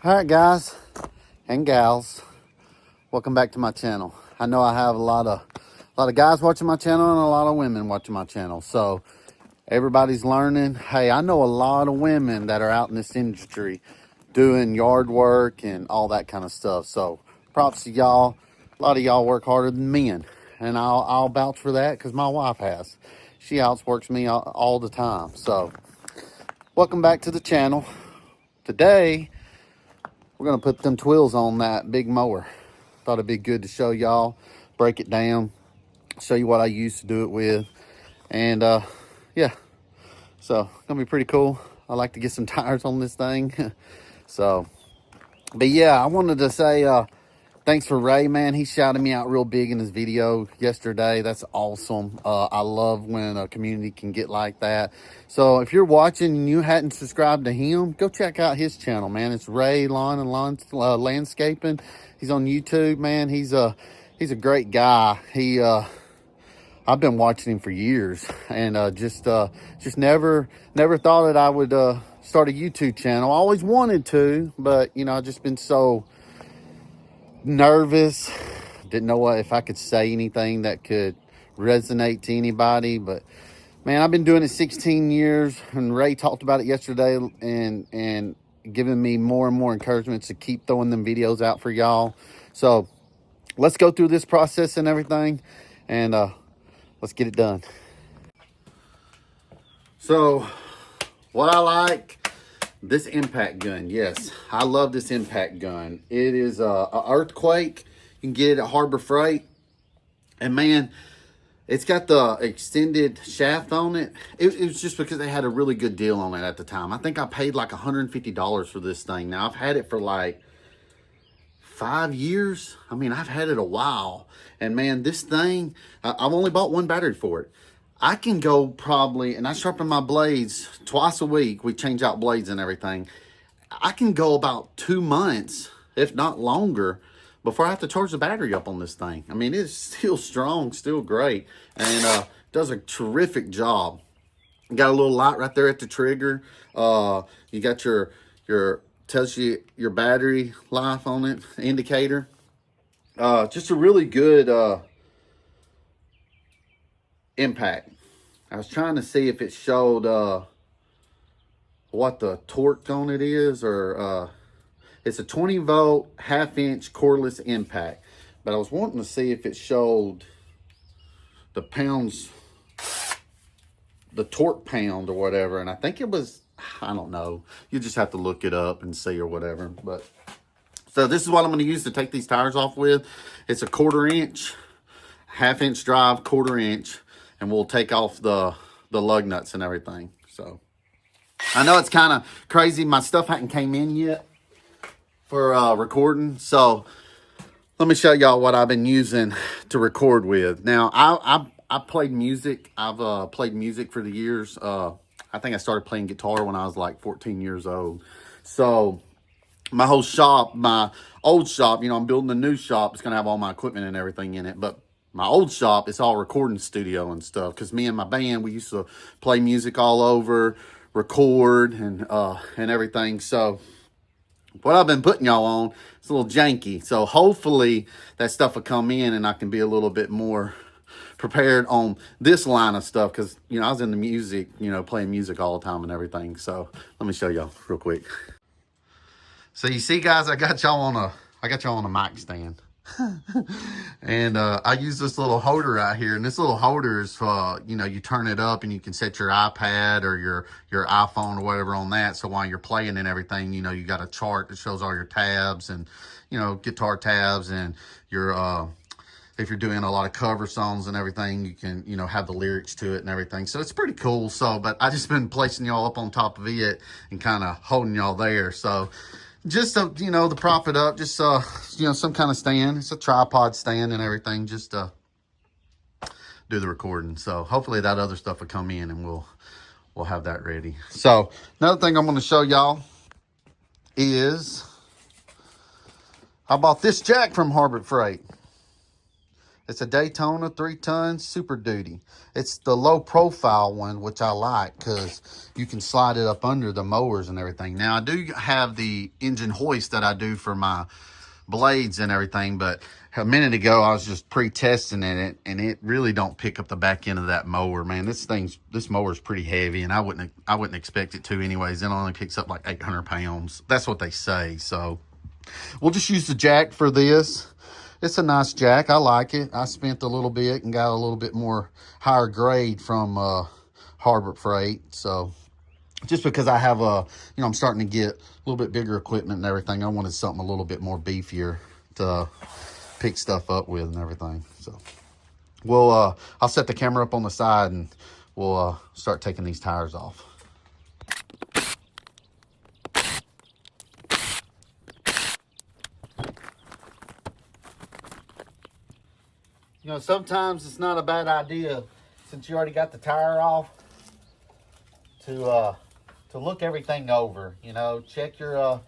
All right, guys and gals, welcome back to my channel. I know I have a lot of guys watching my channel and a lot of women watching my channel. So everybody's learning. Hey, I know a lot of women that are out in this industry doing yard work and all that kind of stuff. So props to y'all. A lot of y'all work harder than men, and I'll vouch for that because my wife has. She outworks me all the time. So welcome back to the channel. Today we're gonna put them TWEELS on that big mower. Thought it'd be good to show y'all, break it down, show you what I used to do it with. And yeah, so gonna be pretty cool. I like to get some tires on this thing. So, but yeah, I wanted to say thanks for Ray, man. He shouted me out real big in his video yesterday. That's awesome. I love when a community can get like that. So if you're watching and you hadn't subscribed to him, go check out his channel, man. It's Ray Lawn and Landscaping. He's on YouTube, man. He's a great guy. I've been watching him for years, and just never thought that I would start a YouTube channel. I always wanted to, but you know, I've just been so nervous, didn't know if I could say anything that could resonate to anybody. But man, I've been doing it 16 years, and Ray talked about it yesterday and giving me more and more encouragement to keep throwing them videos out for y'all. So let's go through this process and everything, and let's get it done. So what I like, this impact gun. Yes, I love this impact gun. It is a earthquake. You can get it at Harbor Freight. And man, it's got the extended shaft on it. It was just because they had a really good deal on it at the time. I think I paid like $150 for this thing. Now, I've had it for like 5 years. I mean, I've had it a while. And man, this thing, I've only bought one battery for it. I can go probably, and I sharpen my blades twice a week. We change out blades and everything. I can go about 2 months, if not longer, before I have to charge the battery up on this thing. I mean, it's still strong, still great, and does a terrific job. You got a little light right there at the trigger. You got your tells you your battery life on it, indicator. Just a really good impact. I was trying to see if it showed what the torque on it is, or it's a 20 volt half-inch cordless impact, but I was wanting to see if it showed the pounds, the torque pound or whatever, and I think it was, I don't know, you just have to look it up and see or whatever. But so this is what I'm going to use to take these tires off with. It's a 1/4 inch, half-inch drive, 1/4 inch, and we'll take off the lug nuts and everything. So I know it's kind of crazy. My stuff hadn't came in yet for recording. So let me show y'all what I've been using to record with. Now, I played music. I've played music for the years. I think I started playing guitar when I was like 14 years old. So my whole shop, my old shop, you know, I'm building a new shop. It's going to have all my equipment and everything in it. But my old shop, it's all recording studio and stuff. Because me and my band, we used to play music all over, record, and everything. So what I've been putting y'all on, it's a little janky. So hopefully that stuff will come in and I can be a little bit more prepared on this line of stuff. Because, you know, I was in the music, you know, playing music all the time and everything. So let me show y'all real quick. So you see, guys, I got y'all on a mic stand. And I use this little holder right here, and this little holder is you know, you turn it up and you can set your iPad or your iPhone or whatever on that. So while you're playing and everything, you know, you got a chart that shows all your tabs and, you know, guitar tabs, and your if you're doing a lot of cover songs and everything, you can, you know, have the lyrics to it and everything. So it's pretty cool. So, but I just been placing y'all up on top of it and kind of holding y'all there. So just to, you know, to prop it up, just you know, some kind of stand. It's a tripod stand and everything, just to do the recording. So hopefully that other stuff will come in and we'll have that ready. So another thing I'm going to show y'all is I bought this jack from Harbor Freight. It's a Daytona 3-ton Super Duty. It's the low profile one, which I like because you can slide it up under the mowers and everything. Now, I do have the engine hoist that I do for my blades and everything, but a minute ago I was just pre-testing it, and it really don't pick up the back end of that mower, man. This mower's pretty heavy, and I wouldn't expect it to anyways. It only picks up like 800 pounds. That's what they say. So we'll just use the jack for this. It's a nice jack. I like it. I spent a little bit and got a little bit more higher grade from Harbor Freight. So just because I have I'm starting to get a little bit bigger equipment and everything, I wanted something a little bit more beefier to pick stuff up with and everything. So I'll set the camera up on the side and we'll start taking these tires off. You know, sometimes it's not a bad idea, since you already got the tire off, to look everything over. You know, check your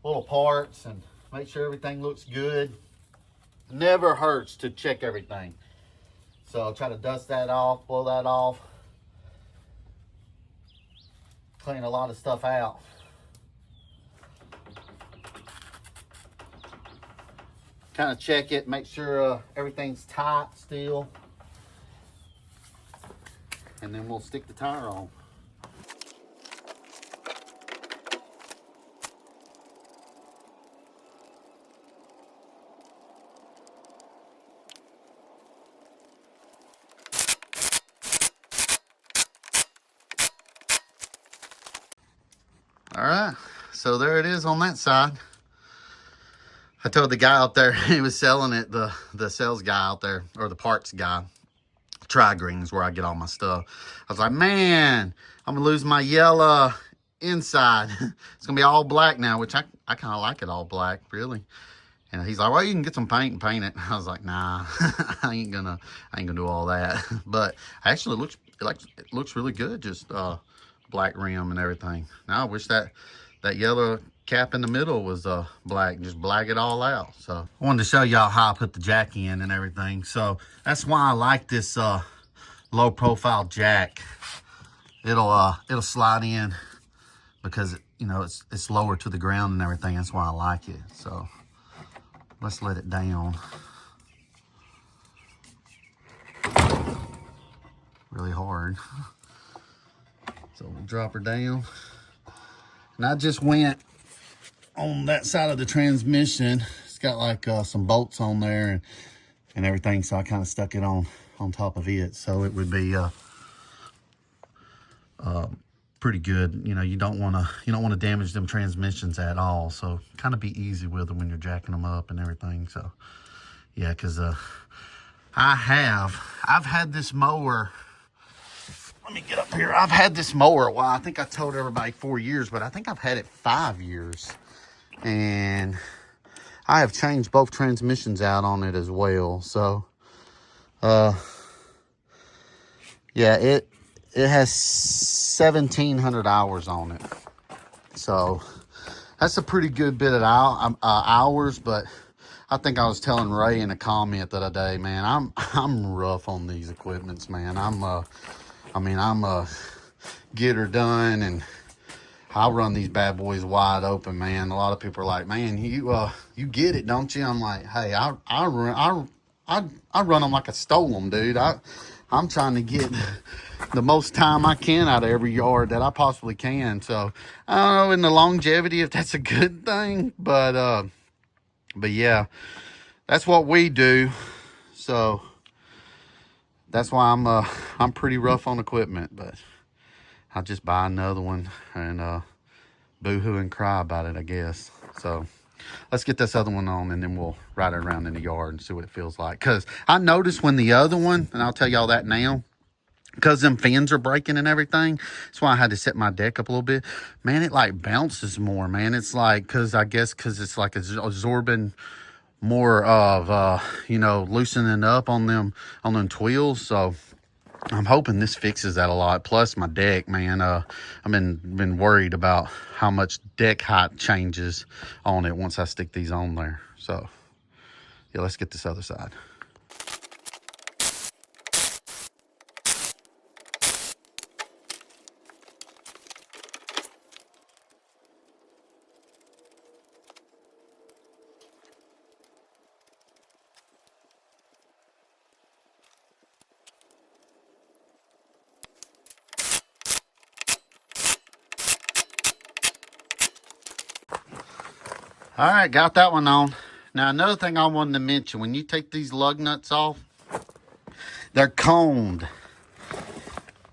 little parts and make sure everything looks good. Never hurts to check everything. So I'll try to dust that off, blow that off, clean a lot of stuff out. Kind of check it, make sure everything's tight still, and then we'll stick the tire on. All right, so there it is on that side. I told the guy out there, he was selling it, the sales guy out there, or the parts guy, Tri-Green's where I get all my stuff. I was like, man, I'm gonna lose my yellow inside. It's gonna be all black now, which I kind of like it all black, really. And he's like, well, you can get some paint and paint it. I was like, nah, I ain't gonna do all that. But actually, it looks really good, just black rim and everything. Now I wish that yellow cap in the middle was black, just black it all out. So I wanted to show y'all how I put the jack in and everything. So that's why I like this low profile jack. It'll slide in because it's lower to the ground and everything. That's why I like it. So let's let it down really hard. So we'll drop her down. And I just went on that side of the transmission. It's got like some bolts on there and everything, so I kind of stuck it on top of it, so it would be pretty good. You don't want to damage them transmissions at all, so kind of be easy with them when you're jacking them up and everything. So yeah, because I've had this mower. Let me get up here. I've had this mower a while. I think I told everybody 4 years, but I think I've had it 5 years. And I have changed both transmissions out on it as well. So, yeah, it has 1,700 hours on it. So that's a pretty good bit of hours. But I think I was telling Ray in a comment the other day, man, I'm rough on these equipments, man. I'm a get her done, and I'll run these bad boys wide open, man. A lot of people are like, man, you get it, don't you? I'm like, hey, I run them like I stole them, dude. I'm trying to get the most time I can out of every yard that I possibly can. So I don't know in the longevity if that's a good thing, but yeah, that's what we do. So that's why I'm pretty rough on equipment, but I'll just buy another one and boo-hoo and cry about it, I guess. So let's get this other one on, and then we'll ride it around in the yard and see what it feels like. Because I noticed when the other one, and I'll tell y'all that now, because them fins are breaking and everything, that's why I had to set my deck up a little bit. Man, it like bounces more, man. It's like, because it's like absorbing more of, loosening up on them Tweels. So I'm hoping this fixes that a lot. Plus my deck, man, I've been worried about how much deck height changes on it once I stick these on there. So Yeah, let's get this other side. All right, got that one on. Now, another thing I wanted to mention, when you take these lug nuts off, they're coned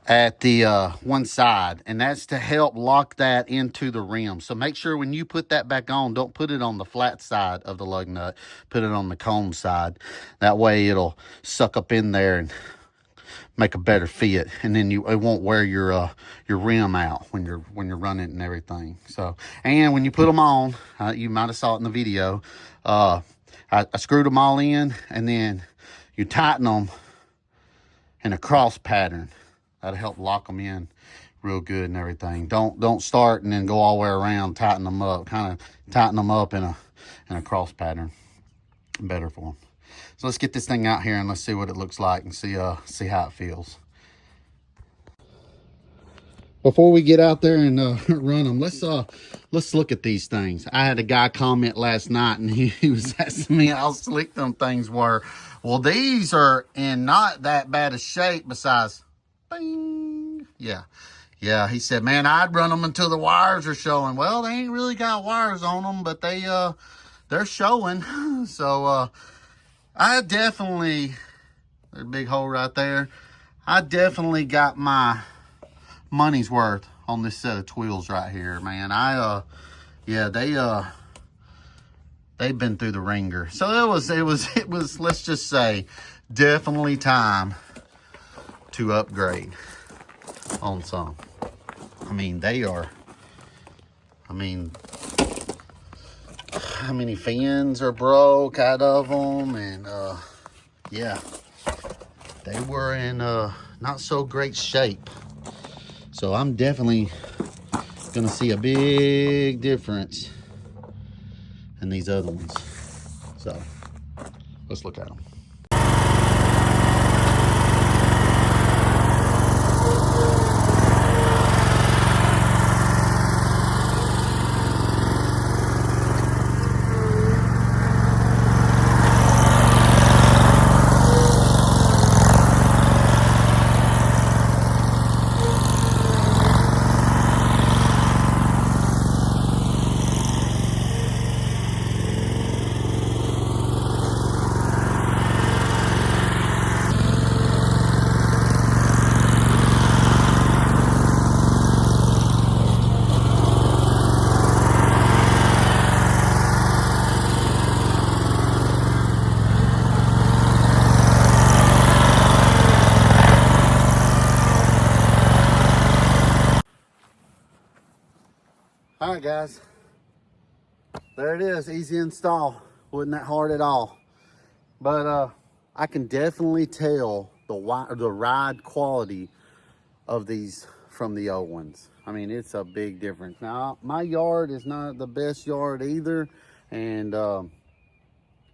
at the one side, and that's to help lock that into the rim. So make sure when you put that back on, don't put it on the flat side of the lug nut, put it on the cone side. That way it'll suck up in there and make a better fit, and then it won't wear your rim out when you're running and everything. So, and when you put them on, you might have saw it in the video, I screwed them all in, and then you tighten them in a cross pattern. That'll help lock them in real good and everything. Don't start and then go all the way around, tighten them up. Kind of tighten them up in a cross pattern. Better for them. So let's get this thing out here and let's see what it looks like and see how it feels. Before we get out there and run them, let's look at these things. I had a guy comment last night, and he was asking me how slick them things were. Well, these are in not that bad a shape. Besides, bing, yeah. He said, man, I'd run them until the wires are showing. Well, they ain't really got wires on them, but they're showing. So I definitely, there's a big hole right there. I definitely got my money's worth on this set of Tweels right here, man. Yeah, they've been through the ringer. So it was, let's just say, definitely time to upgrade on some. I mean, how many fins are broke out of them, and yeah, they were in not so great shape. So I'm definitely gonna see a big difference in these other ones. So let's look at them. All right, guys, there it is. Easy install. Wasn't that hard at all. But I can definitely tell the ride quality of these from the old ones. I mean, it's a big difference. Now, my yard is not the best yard either, and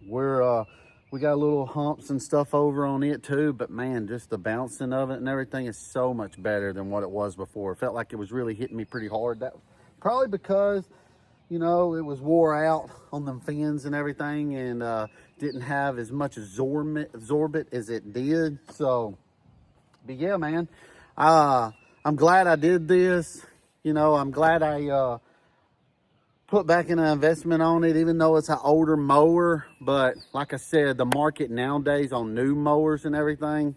we got little humps and stuff over on it too, but man, just the bouncing of it and everything is so much better than what it was before. It felt like it was really hitting me pretty hard. That probably because, you know, it was wore out on them fins and everything, and didn't have as much absorbent as it did. So, but yeah, man, I'm glad I did this. You know, I'm glad I put back in an investment on it, even though it's an older mower. But like I said, the market nowadays on new mowers and everything,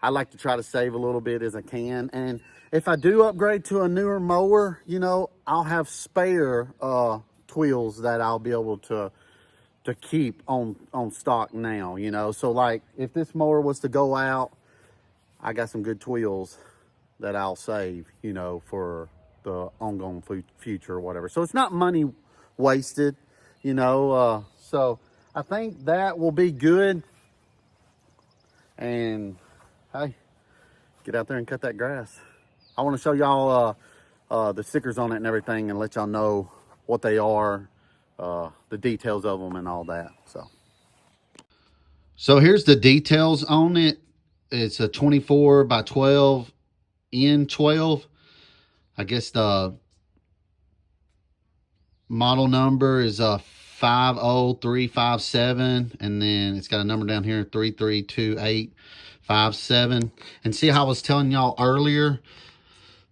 I like to try to save a little bit as I can. And if I do upgrade to a newer mower, you know, I'll have spare Tweels that I'll be able to keep on stock now, you know. So like if this mower was to go out, I got some good Tweels that I'll save, you know, for the ongoing future or whatever. So it's not money wasted, you know. So I think that will be good. And hey, get out there and cut that grass. I want to show y'all the stickers on it and everything, and let y'all know what they are the details of them and all that. So here's the details on it. It's a 24 by 12 N12. I guess the model number is 50357, and then it's got a number down here 332857. And see how I was telling y'all earlier,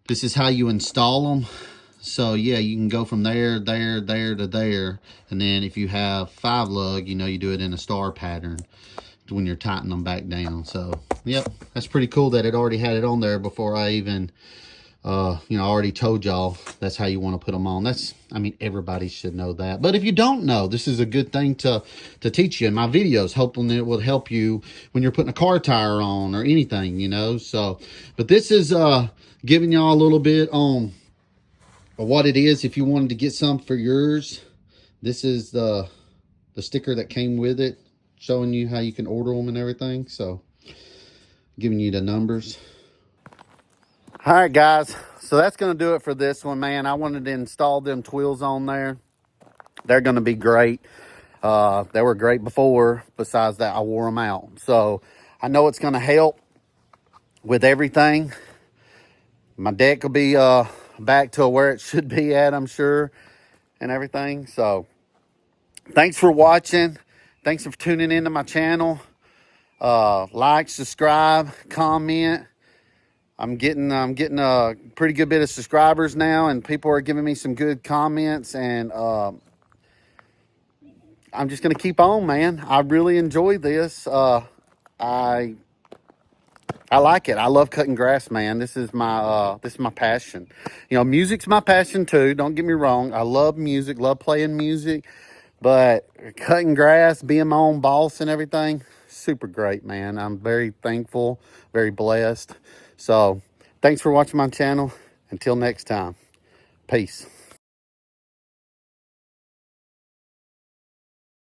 this is how you install them. So yeah, you can go from there to there, and then if you have 5 lug, you know, you do it in a star pattern when you're tightening them back down. So yep, that's pretty cool that it already had it on there before I even you know, I already told y'all that's how you want to put them on. I mean, everybody should know that. But if you don't know, this is a good thing to teach you in my videos, hoping it will help you when you're putting a car tire on or anything, you know. So, but this is giving y'all a little bit on what it is. If you wanted to get some for yours, this is the sticker that came with it, showing you how you can order them and everything. So, giving you the numbers. All right, guys, so that's going to do it for this one, man. I wanted to install them TWEELS on there. They're going to be great. They were great before. Besides that, I wore them out. So I know it's going to help with everything. My deck will be back to where it should be at, I'm sure, and everything. So thanks for watching. Thanks for tuning into my channel. Like, subscribe, comment. I'm getting a pretty good bit of subscribers now, and people are giving me some good comments, and I'm just gonna keep on, man. I really enjoy this. I like it. I love cutting grass, man. This is my passion. You know, music's my passion too. Don't get me wrong. I love music, love playing music, but cutting grass, being my own boss and everything, super great, man. I'm very thankful, very blessed. So thanks for watching my channel. Until next time, peace.